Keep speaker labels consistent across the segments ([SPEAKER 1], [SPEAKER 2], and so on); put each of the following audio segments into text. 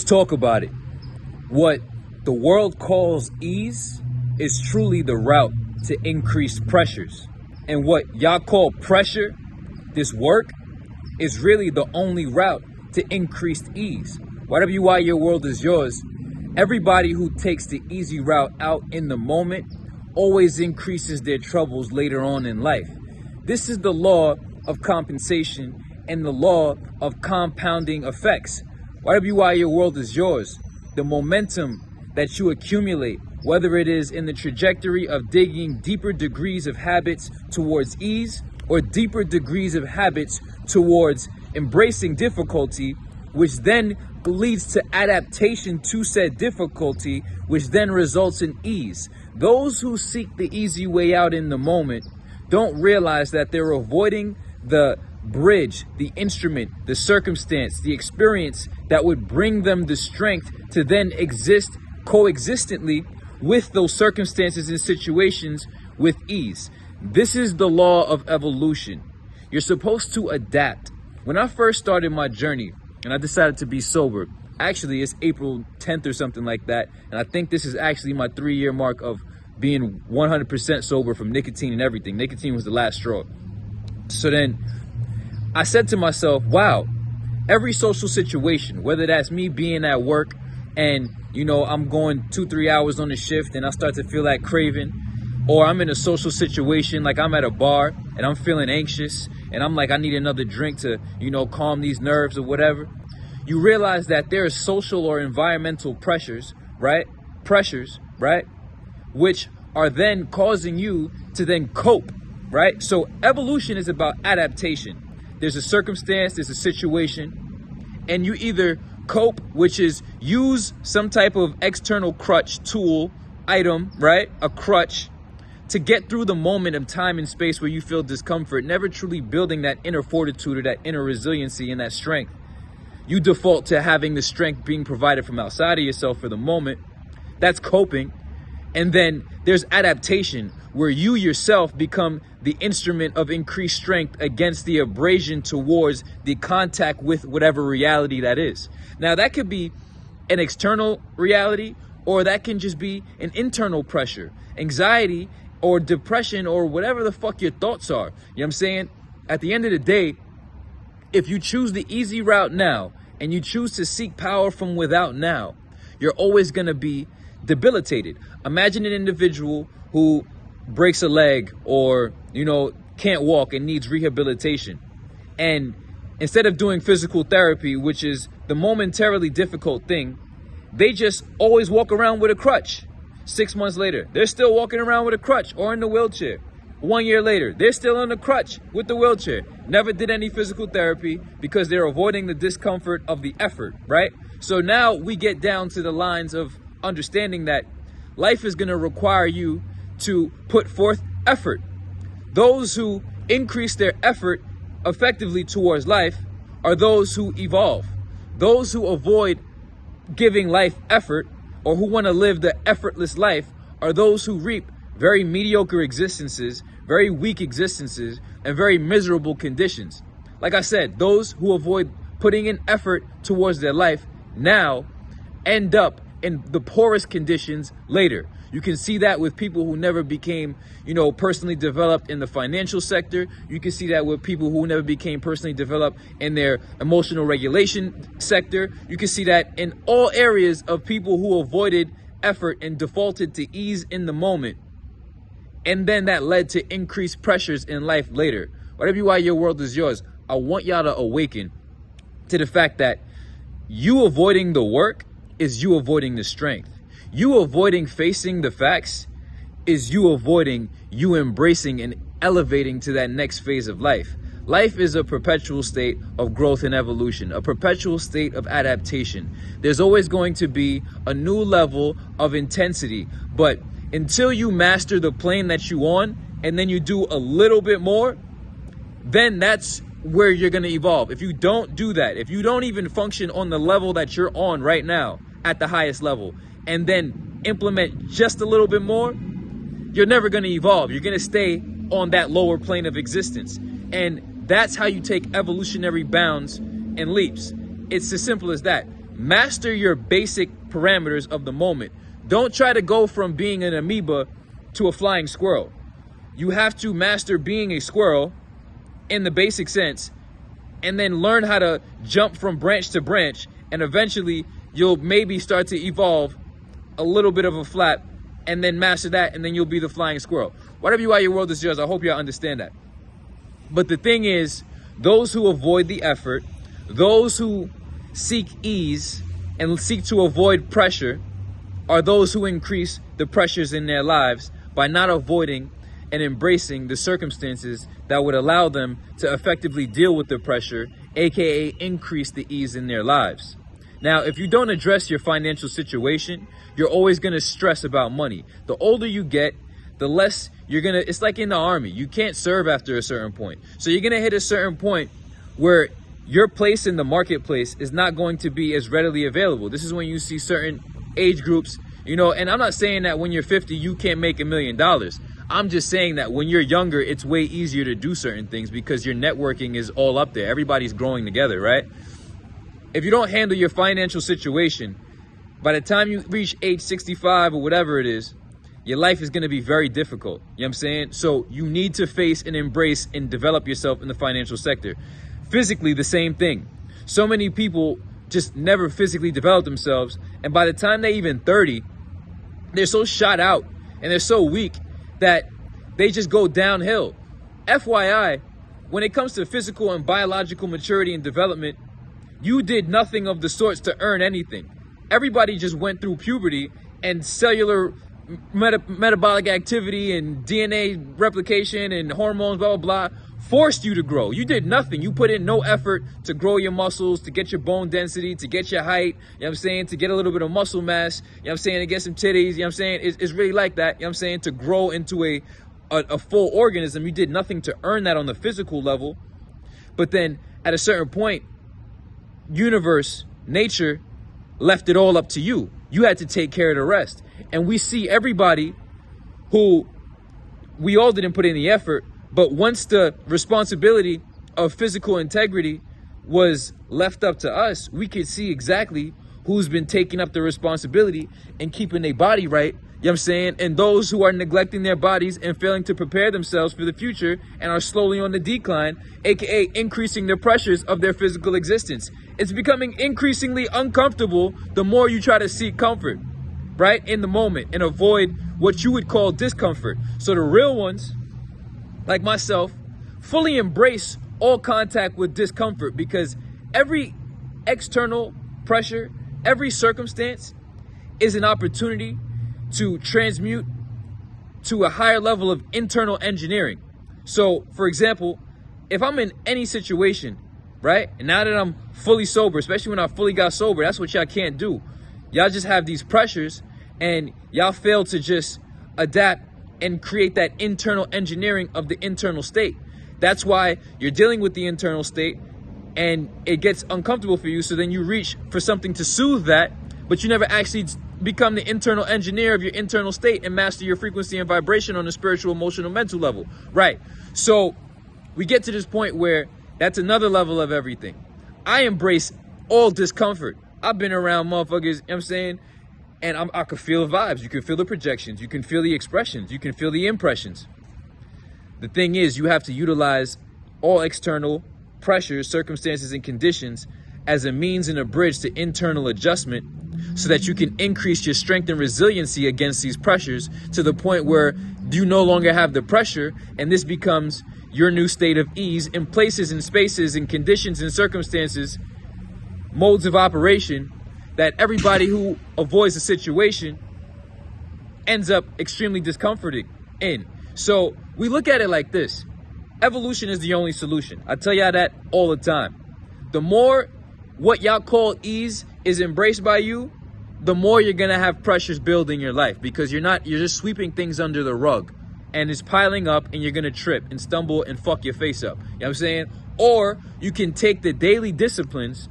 [SPEAKER 1] talk about it. What the world calls ease is truly the route to increased pressures. And what y'all call pressure, this work, is really the only route to increased ease. 𝑦𝑊𝑦, your world is yours. Everybody who takes the easy route out in the moment always increases their troubles later on in life. This is the law of compensation and the law of compounding effects. 𝑦𝑊𝑦, your world is yours. The momentum that you accumulate, whether it is in the trajectory of digging deeper degrees of habits towards ease or deeper degrees of habits towards embracing difficulty, which then leads to adaptation to said difficulty, which then results in ease. Those who seek the easy way out in the moment don't realize that they're avoiding the bridge, the instrument, the circumstance, the experience that would bring them the strength to then exist coexistently with those circumstances and situations with ease. This is the law of evolution. You're supposed to adapt. When I first started my journey and I decided to be sober, actually it's April 10th or something like that, and I think this is actually my 3-year mark of being 100% sober from nicotine and everything. Nicotine was the last straw. So then I said to myself, wow, every social situation, whether that's me being at work and, you know, I'm going 2-3 hours on the shift and I start to feel that craving, or I'm in a social situation, like I'm at a bar and I'm feeling anxious and I'm like, I need another drink to, you know, calm these nerves or whatever. You realize that there are social or environmental pressures, right? Which are then causing you to then cope, right? So evolution is about adaptation. There's a circumstance, there's a situation, and you either cope, which is use some type of external crutch, tool, item, right? A crutch to get through the moment of time and space where you feel discomfort, never truly building that inner fortitude or that inner resiliency and that strength. You default to having the strength being provided from outside of yourself for the moment. That's coping. And then there's adaptation, where you yourself become the instrument of increased strength against the abrasion towards the contact with whatever reality that is. Now, that could be an external reality, or that can just be an internal pressure, anxiety or depression or whatever the fuck your thoughts are. You know what I'm saying? At the end of the day, if you choose the easy route now and you choose to seek power from without now, you're always going to be debilitated. Imagine an individual who breaks a leg or, you know, can't walk and needs rehabilitation. And instead of doing physical therapy, which is the momentarily difficult thing, they just always walk around with a crutch. 6 months later, they're still walking around with a crutch or in the wheelchair. 1 year later, they're still on the crutch with the wheelchair. Never did any physical therapy because they're avoiding the discomfort of the effort, right? So now we get down to the lines of understanding that life is going to require you to put forth effort. Those who increase their effort effectively towards life are those who evolve. Those who avoid giving life effort, or who want to live the effortless life, are those who reap very mediocre existences, very weak existences, and very miserable conditions. Like I said, those who avoid putting in effort towards their life now end up in the poorest conditions later. You can see that with people who never became, you know, personally developed in the financial sector. You can see that with people who never became personally developed in their emotional regulation sector. You can see that in all areas of people who avoided effort and defaulted to ease in the moment. And then that led to increased pressures in life later. 𝑦𝑊𝑦, your world is yours. I want y'all to awaken to the fact that you avoiding the work is you avoiding the strength. You avoiding facing the facts is you avoiding you embracing and elevating to that next phase of life. Life is a perpetual state of growth and evolution, a perpetual state of adaptation. There's always going to be a new level of intensity, but until you master the plane that you on and then you do a little bit more, then that's where you're going to evolve. If you don't do that, if you don't even function on the level that you're on right now at the highest level, and then implement just a little bit more, you're never going to evolve. You're going to stay on that lower plane of existence. And that's how you take evolutionary bounds and leaps. It's as simple as that. master your basic parameters of the moment. Don't try to go from being an amoeba to a flying squirrel. You have to master being a squirrel in the basic sense, and then learn how to jump from branch to branch, and eventually you'll maybe start to evolve a little bit of a flap, and then master that, and then you'll be the flying squirrel. Whatever you are, your world is yours. I hope y'all understand that. But the thing is, those who avoid the effort, those who seek ease and seek to avoid pressure, are those who increase the pressures in their lives by not avoiding and embracing the circumstances that would allow them to effectively deal with the pressure, aka increase the ease in their lives. Now, if you don't address your financial situation, you're always going to stress about money. The older you get, the less you're going to, it's like in the army. You can't serve after a certain point. So you're going to hit a certain point where your place in the marketplace is not going to be as readily available. This is when you see certain age groups, you know, and I'm not saying that when you're 50, you can't make $1 million. I'm just saying that when you're younger, it's way easier to do certain things because your networking is all up there. Everybody's growing together, right? If you don't handle your financial situation, by the time you reach age 65 or whatever it is, your life is going to be very difficult. You know what I'm saying? So you need to face and embrace and develop yourself in the financial sector. Physically, the same thing. So many people just never physically develop themselves. And by the time they're even 30, they're so shot out and they're so weak that they just go downhill. FYI, when it comes to physical and biological maturity and development, you did nothing of the sorts to earn anything. Everybody just went through puberty, and cellular metabolic activity and DNA replication and hormones, blah, blah, blah, forced you to grow. You did nothing. You put in no effort to grow your muscles, to get your bone density, to get your height, you know what I'm saying, to get a little bit of muscle mass, you know what I'm saying, to get some titties, you know what I'm saying. It's really like that, you know what I'm saying, to grow into a full organism. You did nothing to earn that on the physical level. But then at a certain point, universe, nature, left it all up to you. You had to take care of the rest. And we see everybody who, we all didn't put in the effort, but once the responsibility of physical integrity was left up to us, we could see exactly who's been taking up the responsibility and keeping their body right, you know what I'm saying? And those who are neglecting their bodies and failing to prepare themselves for the future and are slowly on the decline, aka increasing the pressures of their physical existence. It's becoming increasingly uncomfortable the more you try to seek comfort, right, in the moment, and avoid what you would call discomfort. So the real ones, like myself, fully embrace all contact with discomfort, because every external pressure, every circumstance is an opportunity to transmute to a higher level of internal engineering. So, for example, if I'm in any situation, right, and now that I'm fully sober, especially when I fully got sober, that's what y'all can't do. Y'all just have these pressures and y'all fail to just adapt and create that internal engineering of the internal state. That's why you're dealing with the internal state and it gets uncomfortable for you. So then you reach for something to soothe that, but you never actually become the internal engineer of your internal state and master your frequency and vibration on a spiritual, emotional, mental level. Right. So we get to this point where that's another level of everything. I embrace all discomfort. I've been around motherfuckers, you know what I'm saying? And I can feel the vibes. You can feel the projections. You can feel the expressions. You can feel the impressions. The thing is, you have to utilize all external pressures, circumstances, and conditions as a means and a bridge to internal adjustment so that you can increase your strength and resiliency against these pressures to the point where you no longer have the pressure, and this becomes your new state of ease in places and spaces and conditions and circumstances, modes of operation that everybody who avoids the situation ends up extremely discomforted in. So we look at it like this. Evolution is the only solution. I tell y'all that all the time. The more what y'all call ease is embraced by you, the more you're gonna have pressures build in your life, because you're just sweeping things under the rug and it's piling up and you're gonna trip and stumble and fuck your face up. You know what I'm saying? Or you can take the daily disciplines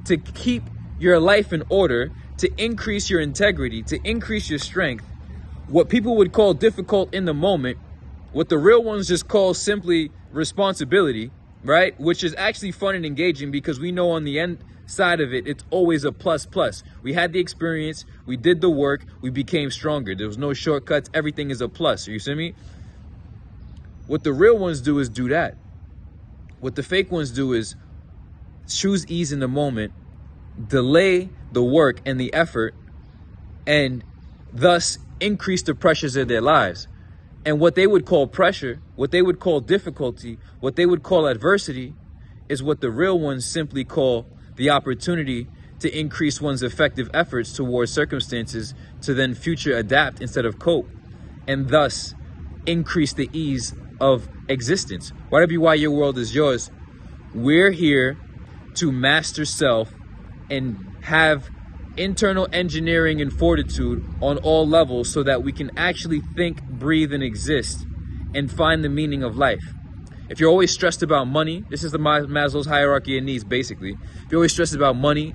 [SPEAKER 1] to keep your life in order, to increase your integrity, to increase your strength. What people would call difficult in the moment, what the real ones just call simply responsibility, right? Which is actually fun and engaging, because we know on the end side of it, it's always a plus plus. We had the experience, we did the work, we became stronger. There was no shortcuts, everything is a plus. You see me? What the real ones do is do that. What the fake ones do is choose ease in the moment, delay the work and the effort, and thus increase the pressures of their lives. And what they would call pressure, what they would call difficulty, what they would call adversity, is what the real ones simply call the opportunity to increase one's effective efforts towards circumstances to then future adapt instead of cope, and thus increase the ease of existence. Why your world is yours. We're here to master self and have internal engineering and fortitude on all levels so that we can actually think, breathe, and exist and find the meaning of life. If you're always stressed about money, this is the Maslow's hierarchy of needs, basically. If you're always stressed about money,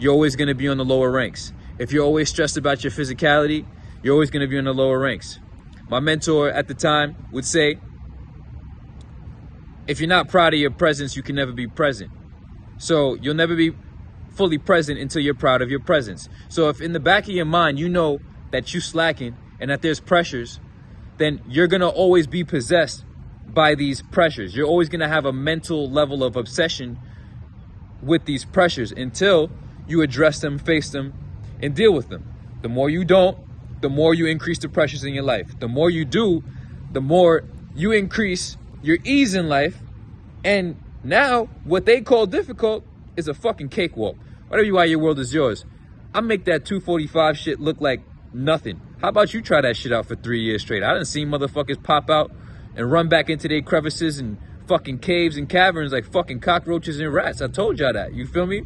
[SPEAKER 1] you're always going to be on the lower ranks. If you're always stressed about your physicality, you're always going to be on the lower ranks. My mentor at the time would say, if you're not proud of your presence, you can never be present. So you'll never be fully present until you're proud of your presence. So if in the back of your mind, you know that you slacking and that there's pressures, then you're going to always be possessed by these pressures. You're always going to have a mental level of obsession with these pressures until you address them, face them, and deal with them. The more you don't, the more you increase the pressures in your life. The more you do, the more you increase your ease in life. And now what they call difficult is a fucking cakewalk. Why your world is yours. I make that 245 shit look like nothing. How about you try that shit out for 3 years straight? I done seen motherfuckers pop out and run back into their crevices and fucking caves and caverns like fucking cockroaches and rats. I told y'all that. You feel me?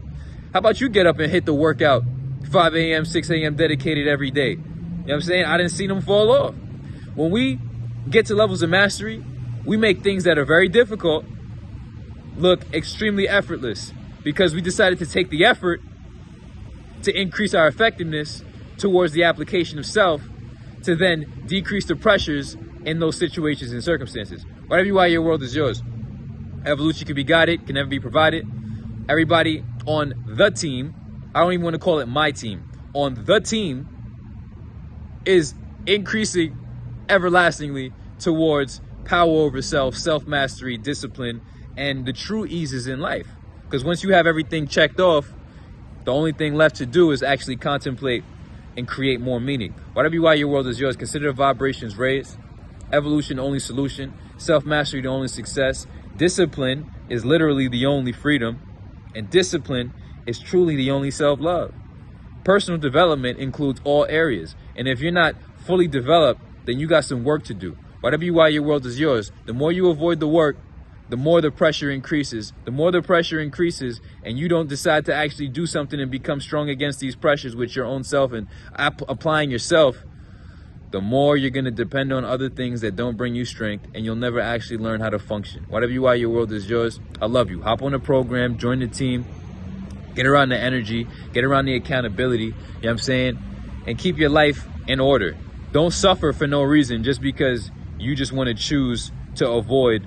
[SPEAKER 1] How about you get up and hit the workout 5 a.m., 6 a.m. dedicated every day? You know what I'm saying? I didn't see them fall off. When we get to levels of mastery, we make things that are very difficult look extremely effortless because we decided to take the effort to increase our effectiveness towards the application of self to then decrease the pressures in those situations and circumstances. Why your world is yours. Evolution can be guided, can never be provided. Everybody on the team, I don't even want to call it my team, on the team is increasing everlastingly towards power over self, self-mastery, discipline, and the true eases in life. Because once you have everything checked off, the only thing left to do is actually contemplate and create more meaning. Why your world is yours. Consider the vibrations raised. Evolution, the only solution. Self-mastery, the only success. Discipline is literally the only freedom. And discipline is truly the only self-love. Personal development includes all areas. And if you're not fully developed, then you got some work to do. Why your world is yours. The more you avoid the work, the more the pressure increases. The more the pressure increases and you don't decide to actually do something and become strong against these pressures with your own self and applying yourself, the more you're going to depend on other things that don't bring you strength, and you'll never actually learn how to function. Why your world is yours. I love you. Hop on the program, join the team, get around the energy, get around the accountability, you know what I'm saying? And keep your life in order. Don't suffer for no reason just because you just want to choose to avoid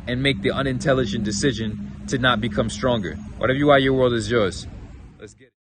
[SPEAKER 1] and make the unintelligent decision to not become stronger. Your world is yours. Let's get it.